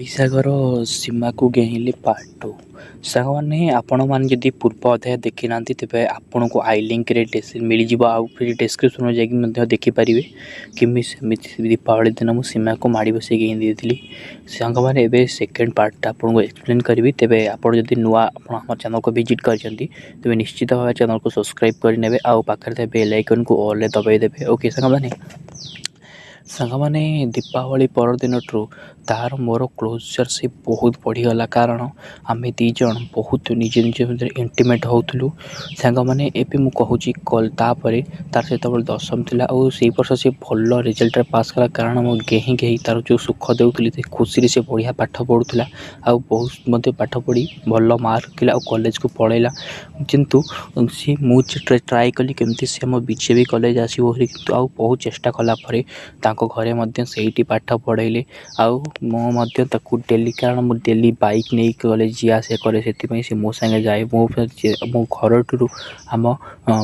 ଓଡ଼ିଶାଘର ସୀମାକୁ ଗେହିଲେ ପାର୍ଟ 2। ସାଙ୍ଗମାନେ ଆପଣମାନେ ଯଦି ପୂର୍ବ ଅଧ୍ୟାୟ ଦେଖିନାହାନ୍ତି ତେବେ ଆପଣଙ୍କୁ ଆଇ ଲିଙ୍କରେ ମିଳିଯିବ, ଆଉ ଫ୍ରି ଡେସ୍କ୍ରିପ୍ସନ୍ରେ ଯାଇକି ମଧ୍ୟ ଦେଖିପାରିବେ। ସେମିତି ଦୀପାବଳି ଦିନ ମୁଁ ସୀମାକୁ ମାଡ଼ି ବସି ଗେହି ଦେଇଥିଲି। ସାଙ୍ଗମାନେ ଏବେ ସେକେଣ୍ଡ ପାର୍ଟଟା ଆପଣଙ୍କୁ ଏକ୍ସପ୍ଲେନ୍ କରିବି। ତେବେ ଆପଣ ଯଦି ନୂଆ ଆମ ଚ୍ୟାନେଲକୁ ଭିଜିଟ୍ କରିଛନ୍ତି ତେବେ ନିଶ୍ଚିତ ଭାବେ ଚ୍ୟାନେଲକୁ ସବସ୍କ୍ରାଇବ୍ କରିନେବେ, ଆଉ ପାଖରେ ଥିବା ବେଲ୍ ଆଇକନ୍କୁ ଅଲ୍ରେ ଦବାଇ ଦେବେ। ଓକେ ସାଙ୍ଗମାନେ ଦୀପାବଳି ପରଦିନଠୁ ତାହାର ମୋର କ୍ଲୋଜରସିପ୍ ବହୁତ ବଢ଼ିଗଲା, କାରଣ ଆମେ ଦୁଇ ଜଣ ବହୁତ ନିଜ ଭିତରେ ଇଣ୍ଟିମେଟ୍ ହେଉଥିଲୁ। ସାଙ୍ଗମାନେ ଏବେ ମୁଁ କହୁଛି ତାପରେ ତାର ସେତେବେଳେ ଦଶମ ଥିଲା, ଆଉ ସେଇ ବର୍ଷ ସେ ଭଲ ରେଜଲ୍ଟରେ ପାସ୍ କଲା, କାରଣ ମୁଁ ଗେହି ତାର ଯେଉଁ ସୁଖ ଦେଉଥିଲି ସେ ଖୁସିରେ ସେ ବଢ଼ିଆ ପାଠ ପଢ଼ୁଥିଲା, ଆଉ ବହୁତ ମଧ୍ୟ ପାଠ ପଢ଼ି ଭଲ ମାର୍କ ରଖିଲା ଆଉ କଲେଜକୁ ପଳାଇଲା। କିନ୍ତୁ ମୁଁ ଟ୍ରାଏ କଲି କେମିତି ସେ ଆମ ବିଜେପି କଲେଜ ଆସିବ ବୋଲି, କିନ୍ତୁ ଆଉ ବହୁତ ଚେଷ୍ଟା କଲା ପରେ ତାଙ୍କ ଘରେ ମଧ୍ୟ ସେଇଠି ପାଠ ପଢ଼ାଇଲେ। ଆଉ ମୁଁ ମଧ୍ୟ ତାକୁ ଡେଲି, କାରଣ ମୁଁ ଡେଲି ବାଇକ୍ ନେଇକି କଲେଜ ଯିବା ଆସିବା କରେ, ସେଥିପାଇଁ ସେ ମୋ ସାଙ୍ଗେ ଯାଏ। ମୋ ଘରଠାରୁ ଆମ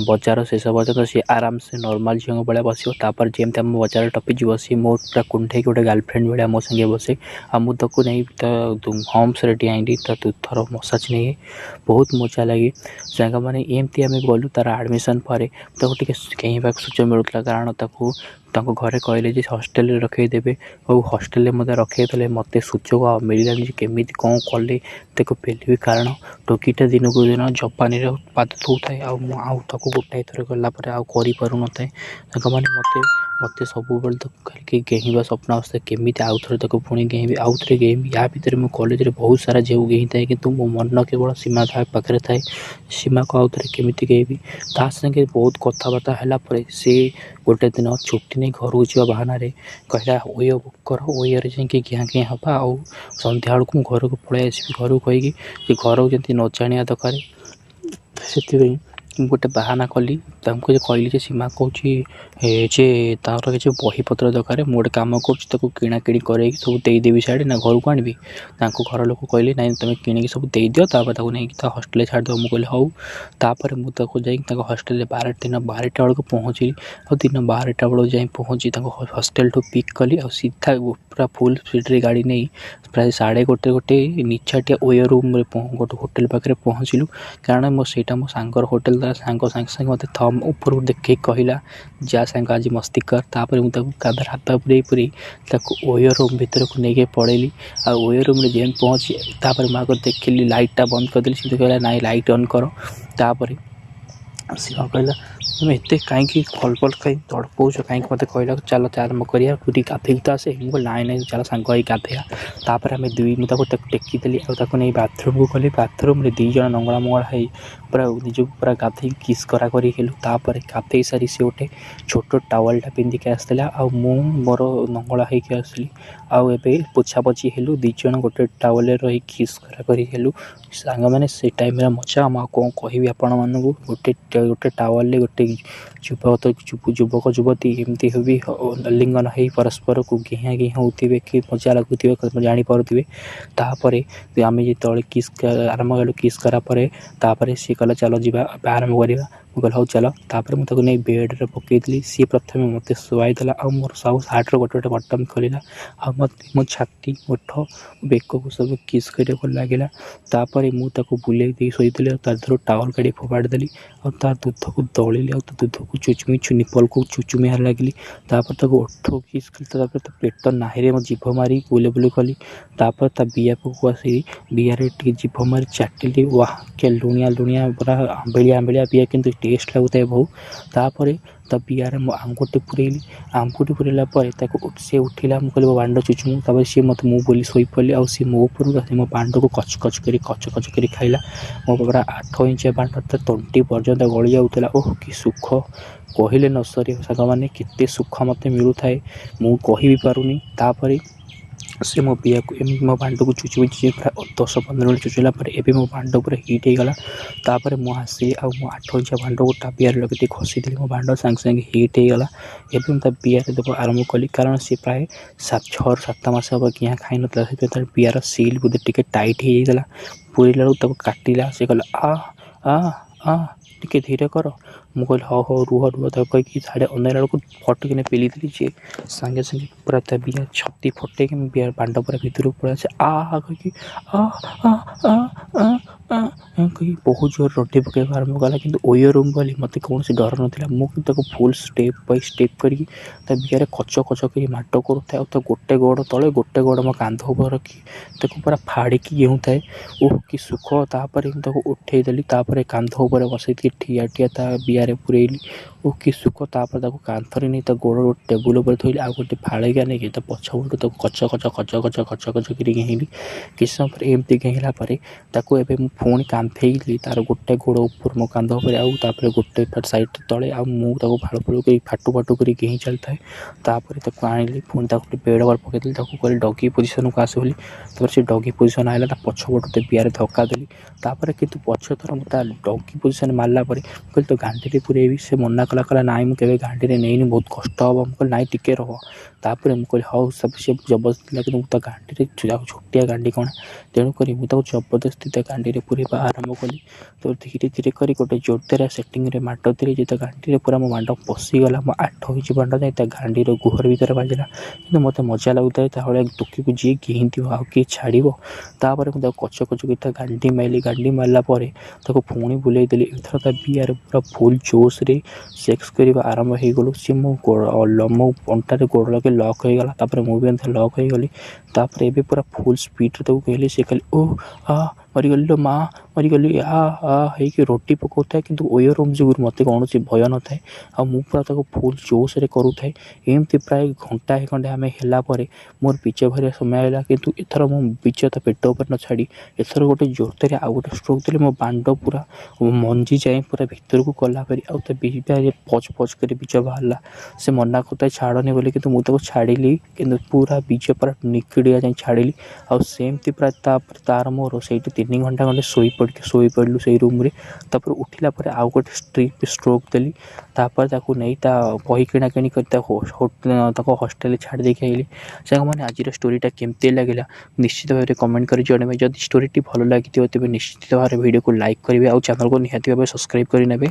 ବଜାର ଶେଷ ପର୍ଯ୍ୟନ୍ତ ସିଏ ଆରାମସେ ନର୍ମାଲ୍ ଝିଅଙ୍କ ଭଳିଆ ବସିବ, ତାପରେ ଯେମିତି ଆମ ବଜାର ଟପିଯିବ ସିଏ ମୋ ପୁରା କୁଣ୍ଢେଇକି ଗୋଟେ ଗାର୍ଲଫ୍ରେଣ୍ଡ ଭଳିଆ ମୋ ସାଙ୍ଗେ ବସେ। ଆଉ ମୁଁ ତାକୁ ନେଇ ହମ୍ସରେ ଡିଆଁଇଲି, ତା ଦୁଇଥର ମସାଜ ନେଇ ବହୁତ ମଜା ଲାଗେ। ସାଙ୍ଗମାନେ ଏମିତି ଆମେ ଗଲୁ ତାର ଆଡ଼ମିସନ୍ ପରେ। ତାକୁ ଟିକେ କେହିବାକୁ ସୁଯୋଗ ମିଳୁଥିଲା, କାରଣ ତାଙ୍କ ଘରେ କହିଲେ ଯେ ହଷ୍ଟେଲରେ ରଖେଇଦେବେ, ଆଉ ହଷ୍ଟେଲରେ ମୋତେ ରଖେଇଦେଲେ। ମୋତେ ସୁଯୋଗ ମିଳିଲାନି ଯେ କେମିତି କ'ଣ କଲେ ତାକୁ ପେଲିବି, କାରଣ ଟୋକିଟା ଦିନକୁ ଦିନ ଜପାନୀରେ ପାଦ ଥଉଥାଏ, ଆଉ ମୁଁ ଆଉ ତାକୁ ଗୋଟାଏ ଥର ଗଲା ପରେ ଆଉ କରିପାରୁନଥାଏ। ସାଙ୍ଗମାନେ ମୋତେ ସବୁବେଳେ ତାକୁ ଖାଲି ଗେହିବା ସ୍ୱପ୍ନ ଆସୁଥାଏ, କେମିତି ଆଉଥରେ ତାକୁ ପୁଣି ଗେହିବି, ଆଉଥରେ ଗେହିବି। ୟା ଭିତରେ ମୁଁ କଲେଜରେ ବହୁତ ସାରା ଝିଅକୁ ଗେହିଥାଏ, କିନ୍ତୁ ମୋ ମନ କେବଳ ସୀମା ତା ପାଖରେ ଥାଏ। ସୀମାକୁ ଆଉଥରେ କେମିତି ଗେହିବି, ତା ସାଙ୍ଗେ ବହୁତ କଥାବାର୍ତ୍ତା ହେଲା ପରେ ସେ ଗୋଟେ ଦିନ ଛୁଟି ନେଇ ଘରକୁ ଯିବା ବାହାନାରେ କହିଲା ଓୟ ବୁକ୍ କର, ଓୟରେ ଯାଇକି ଘିଆଁ ହେବା, ଆଉ ସନ୍ଧ୍ୟାବେଳକୁ ମୁଁ ଘରକୁ ପଳାଇ ଆସିବି। ଘରକୁ କହିକି ସେ ଘରକୁ ଯେମିତି ନ ଜାଣିବା ଦରକାର, ସେଥିପାଇଁ ମୁଁ ଗୋଟେ ବାହାନା କଲି। ତାଙ୍କୁ କହିଲି ଯେ ସୀମା କହୁଛି ଯେ ତାର କିଛି ବହିପତ୍ର ଦରକାର, ମୁଁ ଗୋଟେ କାମ କରୁଛି ତାକୁ କିଣାକିଣି କରେଇକି ସବୁ ଦେଇଦେବି ସିଆଡ଼େ ନା ଘରକୁ ଆଣିବି। ତାଙ୍କୁ ଘର ଲୋକ କହିଲେ ନାଇଁ ତୁମେ କିଣିକି ସବୁ ଦେଇଦିଅ, ତାପରେ ତାକୁ ନେଇକି ତା ହଷ୍ଟେଲରେ ଛାଡ଼ିଦେବ। ମୁଁ କହିଲି ହଉ। ତାପରେ ମୁଁ ତାକୁ ଯାଇକି ତାଙ୍କ ହଷ୍ଟେଲରେ ଦିନ 12ଟା ବେଳକୁ ପହଞ୍ଚିଲି, ଆଉ ଦିନ 12ଟା ବେଳକୁ ଯାଇ ପହଞ୍ଚି ତାଙ୍କ ହଷ୍ଟେଲଠୁ ପିକ୍ କଲି, ଆଉ ସିଧା ପୁରା ଫୁଲ୍ ସ୍ପିଡ଼ରେ ଗାଡ଼ି ନେଇ ପ୍ରାୟ 1:30 ନିଛାଟିଆ ଓୟ ରୁମ୍ରେ ଗୋଟେ ହୋଟେଲ ପାଖରେ ପହଞ୍ଚିଲୁ, କାରଣ ସେଇଟା ମୋ ସାଙ୍ଗର ହୋଟେଲ। ତା ସାଙ୍ଗେ ସାଙ୍ଗେ ମୋତେ ଥମ୍ ଉପରକୁ ଦେଖେଇକି କହିଲା ଯା ସାଙ୍ଗ ଆଜି ମସ୍ତି କର। ତାପରେ ମୁଁ ତାକୁ କାନ୍ଧରେ ହାତ ପୁରେଇ ତାକୁ ଓୟ ରୁମ୍ ଭିତରକୁ ନେଇକି ପଳେଇଲି। ଆଉ ଓୟ ରୁମ୍ରେ ଯେମିତି ପହଞ୍ଚି ତାପରେ ମୁଁ ଆଗ ଦେଖିଲି ଲାଇଟ୍ଟା ବନ୍ଦ କରିଦେଲି। ସେମିତି କହିଲା ନାଇଁ ଲାଇଟ୍ ଅନ୍ କର। ତାପରେ ସେ କ'ଣ କହିଲା, ତୁମେ ଏତେ କାହିଁକି ଫଲ୍ କାହିଁକି ତଡ଼ପଉଛ, କାହିଁକି ମୋତେ କହିଲା ଚାଲ ଆରମ୍ଭ କରିବା, ତୁ ଟିକେ ଗାଧେଇକି ତ ଆସେ। ମୁଁ କହିଲି ନାଇଁ ଚାଲ ସାଙ୍ଗ ହେଇ ଗାଧେଇବା। ତାପରେ ମୁଁ ତାକୁ ଟେକିଦେଲି, ଆଉ ତାକୁ ନେଇ ବାଥରୁମ୍କୁ ଗଲି। ବାଥରୁମ୍ରେ ଦୁଇ ଜଣ ନଙ୍ଗଳା ମଙ୍ଗଳା ହେଇ ନିଜକୁ ପୁରା ଗାଧେଇକି କିସ୍ କରାକରି ହେଲୁ। ତାପରେ ଗାଧେଇ ସାରି ସେ ଗୋଟେ ଛୋଟ ଟାୱେଲ୍ଟା ପିନ୍ଧିକି ଆସିଥିଲା, ଆଉ ମୁଁ ମୋର ନଙ୍ଗଳା ହେଇକି ଆସିଲି। ଆଉ ଏବେ ପୋଛାପୋଛି ହେଲୁ, ଦୁଇ ଜଣ ଗୋଟେ ଟାୱେଲ୍ରେ ରହି କିସ୍ କରାକରି ହେଲୁ। ସାଙ୍ଗମାନେ ସେ ଟାଇମ୍ର ମଜା ମୁଁ ଆଉ କ'ଣ କହିବି ଆପଣମାନଙ୍କୁ। ଗୋଟେ ଟାୱେଲ୍ରେ ଗୋଟେ ଯୁବକ ଯୁବତୀ ଏମିତି ବି ଆଲିଙ୍ଗନ ହେଇ ପରସ୍ପରକୁ ଘିଆଁ ହେଉଥିବେ, କି ମଜା ଲାଗୁଥିବେ ଜାଣିପାରୁଥିବେ। ତାପରେ ଆମେ ଯେତେବେଳେ ଆରମ୍ଭ କଲୁ କିସ୍ କରା ପରେ, ତାପରେ ସିଏ କହିଲା ଚାଲ ଯିବା ଆରମ୍ଭ କରିବା। ମୁଁ କହିଲି ହଉ ଚାଲ। ତାପରେ ମୁଁ ତାକୁ ନେଇ ବେଡ଼୍ରେ ପକାଇଥିଲି। ସିଏ ପ୍ରଥମେ ମୋତେ ଶୁଆଇ ଦେଲା, ଆଉ ମୋର ସବୁ ସାର୍ଟର ଗୋଟେ ବଟନ୍ ଖୋଲିଲା, ଆଉ ମୋ ଛାତି, ଓଠ, ବେକକୁ ସବୁ କିସ୍ କରିବାକୁ ଲାଗିଲା। ତାପରେ ମୁଁ ତାକୁ ବୁଲେଇ ଦେଇ ଶୋଇଥିଲି, ଆଉ ତା ଦେହରୁ ଟାୱେଲ୍ କାଢ଼ି ଫୋପାଡ଼ି ଦେଲି, ଆଉ ତା ଦୁଧକୁ ଦଳିଲି, ଆଉ ତା ଦୁଧକୁ ନିପଲକୁ ଚୁଚୁମିବାରେ ଲାଗିଲି। ତାପରେ ତାକୁ ଓଠକୁ କିସ୍ କଲି, ତାପରେ ତା ପେଟ ନାହିରେ ମୋ ଜିଭ ମାରି ବୁଲି କଲି। ତାପରେ ତା ବିଆ ପାଖକୁ ଆସି ବିଆରେ ଟିକେ ଜିଭ ମାରି ଚାଟିଲି। ୱାଃ କି ଲୁଣିଆ ପୁରା ଆମ୍ବିଳିଆ ବିଆ, କିନ୍ତୁ ଟେଷ୍ଟ ଲାଗୁଥାଏ ବହୁତ। ତାପରେ ତା ବିଆରେ ମୋ ଆଙ୍ଗୁଠି ପୁରେଇଲି। ଆଙ୍ଗୁଠି ପୁରେଇଲା ପରେ ସେ ଉଠିଲା, ମୁଁ କହିଲି ମୋ ବାଣ୍ଡ ଚୁଚୁମୁ। ତାପରେ ମୁଁ ବୋଲି ଶୋଇପଡ଼ିଲି, ଆଉ ସିଏ ମୋ ଉପରକୁ ଆସି ମୋ ବାଣ୍ଡକୁ କଚ କଚ କରି ଖାଇଲା। ମୋ ପୁରା 8 ଇଞ୍ଚିଆ ବାଣ୍ଡ ତା ତଣ୍ଟି ପର୍ଯ୍ୟନ୍ତ ଗଳି ଯାଉଥିଲା। ଓଃ କି ସୁଖ କହିଲେ ନ ସରେ ସାଙ୍ଗମାନେ, କେତେ ସୁଖ ମୋତେ ମିଳୁଥାଏ ମୁଁ କହିବି ପାରୁନି। ତାପରେ ସେ ମୋ ବାଣ୍ଡକୁ ଚୁଚୁମି ପୁରା 10-15 ମିନିଟ୍ ଚୁଚିଲା ପରେ ଏବେ ମୋ ବାଣ୍ଡ ପୁରା ହିଟ୍ ହେଇଗଲା। ତାପରେ ମୁଁ ଆସିଲି, ଆଉ ମୋ 8 ଇଞ୍ଚିଆ ବାଣ୍ଡକୁ ତା ବିଆରେ ଲଗେଇ ଘଷିଥିଲି। ମୋ ବାଣ୍ଡ ସାଙ୍ଗେ ହିଟ୍ ହେଇଗଲା। ଏବେ ମୁଁ ତା ବିଆରେ ଦେବା ଆରମ୍ଭ କଲି, କାରଣ ସେ ପ୍ରାୟ 6-7 ମାସ ହେବ ଘିଆଁ ଖାଇନଥିଲା, ସେଥିପାଇଁ ତାର ବିଆର ସିଲ୍ ବୋଧେ ଟିକେ ଟାଇଟ୍ ହେଇଯାଇଥିଲା। ପୁରେଇଲା ବେଳକୁ ତାକୁ କାଟିଲା। ସେ କହିଲା ଟିକେ ଧୀରେ କର। ମୁଁ କହିଲି ହଉ ହଉ ରୁହ ତାକୁ କହିକି ସାଢ଼େ ଅନେଇଲା ବେଳକୁ ଫଟକିନି ପେଲିଦେଲି ଯେ ସାଙ୍ଗେ ସାଙ୍ଗେ ପୁରା ତା ବିଆ ଛାତି ଫଟେଇକି ମୁଁ ବିଆ ବାଣ୍ଡ ପୁରା ଭିତରକୁ ପଳେଇ ଆସିଛି କହିକି ଆ ଆ ଆ ଆ ଆ କହିକି ବହୁତ ଜୋର ରଟି ପକାଇବା ଆରମ୍ଭ କଲା। କିନ୍ତୁ ଓୟୋ ରୁମ୍ ବୋଲି ମୋତେ କୌଣସି ଡର ନଥିଲା। ମୁଁ କିନ୍ତୁ ତାକୁ ଫୁଲ୍ ଷ୍ଟେପ୍ ବାଇ ଷ୍ଟେପ୍ କରିକି ତା ବିଆରେ କଚ କଚ କରି ମାଡ଼ କରୁଥାଏ। ଆଉ ତା ଗୋଟେ ଗୋଡ଼ ତଳେ ଗୋଟେ ଗୋଡ଼ ମୋ କାନ୍ଧ ଉପରେ ରଖି ତାକୁ ପୁରା ଫାଡ଼ିକି ଗେଉଁଥାଏ। କି ସୁଖ। ତାପରେ ମୁଁ ତାକୁ ଉଠେଇ ଦେଲି, ତାପରେ କାନ୍ଧ ଉପରେ ବସେଇକି ଠିଆ ତା ବିଆରେ ପୁରେଇଲି। କି ସୁଖ। ତାପରେ ତାକୁ କାନ୍ଥରେ ନେଇ ତା ଗୋଡ଼ ଗୋଟେ ଟେବୁଲ୍ ଉପରେ ଥୋଇଲି, ଆଉ ଗୋଟେ ଫାଳିକା ନେଇକି ତା ପଛପଟୁ ତାକୁ କଚ କଚ କରି ଘେଇଁଲି। କିଛି ସମୟ ପରେ ଏମିତି ଘେଇଁଲା ପରେ ତାକୁ ଏବେ ମୁଁ ପୁଣି କାନ୍ଧେଇଲି ତାର ଗୋଟେ ଗୋଡ଼ ଉପର ମୋ କାନ୍ଧ ଉପରେ, ଆଉ ତାପରେ ଗୋଟେ ସାଇଡ଼୍ ତଳେ, ଆଉ ମୁଁ ତାକୁ ଫାଳୁ କରି ଫାଟୁ କରି ଘେଇଁ ଚାଲିଥାଏ। ତାପରେ ତାକୁ ଆଣିଲି ପୁଣି ତାକୁ ବେଡ଼୍ ଉପରେ ପକେଇଦେଲି, ତାକୁ କହିଲି ଡଗି ପୋଜିସନ୍କୁ ଆସେ ବୋଲି। ତାପରେ ସେ ଡଗି ପୋଜିସନ୍ ଆଇଲା, ତା ପଛପଟୁ ତା ବିଆରେ ଧକ୍କା ଦେଲି। ତାପରେ କିନ୍ତୁ ପଛ ଥର ମୁଁ ତା ଡଗି ପୋଜିସନ୍ ମାରିଲା ପରେ ମୁଁ କହିଲି ତୋ ଗାଣ୍ଡିରେ ପୁରେଇବି। ସେ ମନା କଲା ନାଇଁ ମୁଁ କେବେ ଗାଣ୍ଡିରେ ନେଇନି, ବହୁତ କଷ୍ଟ ହେବ। ମୁଁ କହିଲି ନାଇଁ ଟିକେ ରହ। ତାପରେ ମୁଁ କହିଲି ହଉ ସେ ଜବରଦସ୍ତି ଥିଲା, କିନ୍ତୁ ମୁଁ ତା ଗାଣ୍ଡିରେ ଛୋଟିଆ ଗାଣ୍ଡି କ'ଣ, ତେଣୁକରି ମୁଁ ତାକୁ ଜବରଦସ୍ତି ତା ଗାଣ୍ଡିରେ ପୁରେଇବା ଆରମ୍ଭ କଲି। ତ ଧୀରେ କରି ଗୋଟେ ଜୋରଦାରିଆ ସେଟିଂରେ ମାଡ଼ ଦେଲି ଯେ ତା ଗାଣ୍ଡିରେ ପୁରା ମୋ ମାଡ଼ ପଶିଗଲା। ମୋ 8 ଇଞ୍ଚ ମାଡ଼ ଯାଇ ତା ଗାଣ୍ଡିର ଗୁହର ଭିତରେ ବାଜିଲା। କିନ୍ତୁ ମୋତେ ମଜା ଲାଗୁଥାଏ ତା ଭଳିଆ ଟୋକିକୁ ଯିଏ ଘେଇଁଥିବ ଆଉ କିଏ ଛାଡ଼ିବ। ତାପରେ ମୁଁ ତାକୁ କଚ କରି ତା ଗାଣ୍ଡି ମାରିଲା ପରେ ତାକୁ ପୁଣି ବୁଲେଇ ଦେଲି। ଏଥର ତା ବିଆରେ ପୁରା ଫୁଲ୍ ଜୋସ୍ରେ ସେକ୍ସ କରିବା ଆରମ୍ଭ ହେଇଗଲୁ। ସିଏ ମୋ ଅଣ୍ଟାରେ ଗୋଡ଼ ଲଗେଇ ଲକ୍ ହୋଇଗଲା। ତାପରେ ମୁଁ ବି ଏମିତି ଲକ୍ ହୋଇଗଲି। ତାପରେ ଏବେ ପୁରା ଫୁଲ୍ ସ୍ପିଡ଼୍ରେ ତାକୁ କହିଲି, ସେ କହିଲି ଓ ମରିଗଲି ଲୋ ମା, ମରିଗଲି ହେଇକି ରୋଟି ପକାଉଥାଏ। କିନ୍ତୁ ଓୟୋ ରୁମ୍ ଯୋଗୁଁ ମୋତେ କୌଣସି ଭୟ ନଥାଏ, ଆଉ ମୁଁ ପୁରା ତାକୁ ଫୁଲ୍ ଜୋସ୍ରେ କରୁଥାଏ। ଏମିତି ପ୍ରାୟ ଘଣ୍ଟାଏ ଖଣ୍ଡେ ଆମେ ହେଲା ପରେ ମୋର ବିଜ ଭରିବା ସମୟ ହେଲା। କିନ୍ତୁ ଏଥର ମୁଁ ବିଜ ତା ପେଟ ଉପରେ ନ ଛାଡ଼ି ଏଥର ଗୋଟେ ଜୋରଦାରିଆ ଆଉ ଗୋଟେ ଷ୍ଟ୍ରୋକ୍ ଦେଲି। ମୋ ବାଣ୍ଡ ପୁରା ମଞ୍ଜି ଯାଇ ପୁରା ଭିତରକୁ ଗଲା ପରି, ଆଉ ତା ବିଆରେ ପଚ କରି ବିଜ ବାହାରିଲା। ସେ ମନା କରୁଥାଏ ଛାଡ଼ନି ବୋଲି, କିନ୍ତୁ ମୁଁ ତାକୁ ଛାଡ଼ିଲି। କିନ୍ତୁ ପୁରା ବିଜ ପୁରା ନିକିଡ଼ିଆ ଯାଇ ଛାଡ଼ିଲି। ଆଉ ସେମିତି ପ୍ରାୟ ତାପରେ ତାର ମୋର ସେଇଠି 3 ଘଣ୍ଟା ଖଣ୍ଡେ ଶୋଇପଡ଼ିଲୁ ସେଇ ରୁମ୍ରେ। ତାପରେ ଉଠିଲା ପରେ ଆଉ ଗୋଟେ ଷ୍ଟ୍ରୋକ୍ ଦେଲି। ତାପରେ ତାକୁ ନେଇ ତା ବହି କିଣାକିଣି କରି ତାକୁ ହଷ୍ଟେଲରେ ଛାଡ଼ି ଦେଇକି ଆଇଲି। ସାଙ୍ଗମାନେ ଆଜିର ଷ୍ଟୋରିଟା କେମିତି ଲାଗିଲା ନିଶ୍ଚିତ ଭାବରେ କମେଣ୍ଟ କରି ଜଣାଇବେ। ଯଦି ଷ୍ଟୋରିଟି ଭଲ ଲାଗିଥିବ ତେବେ ନିଶ୍ଚିତ ଭାବରେ ଭିଡ଼ିଓକୁ ଲାଇକ୍ କରିବେ, ଆଉ ଚ୍ୟାନେଲକୁ ନିହାତି ଭାବେ ସବସ୍କ୍ରାଇବ୍ କରିନେବେ।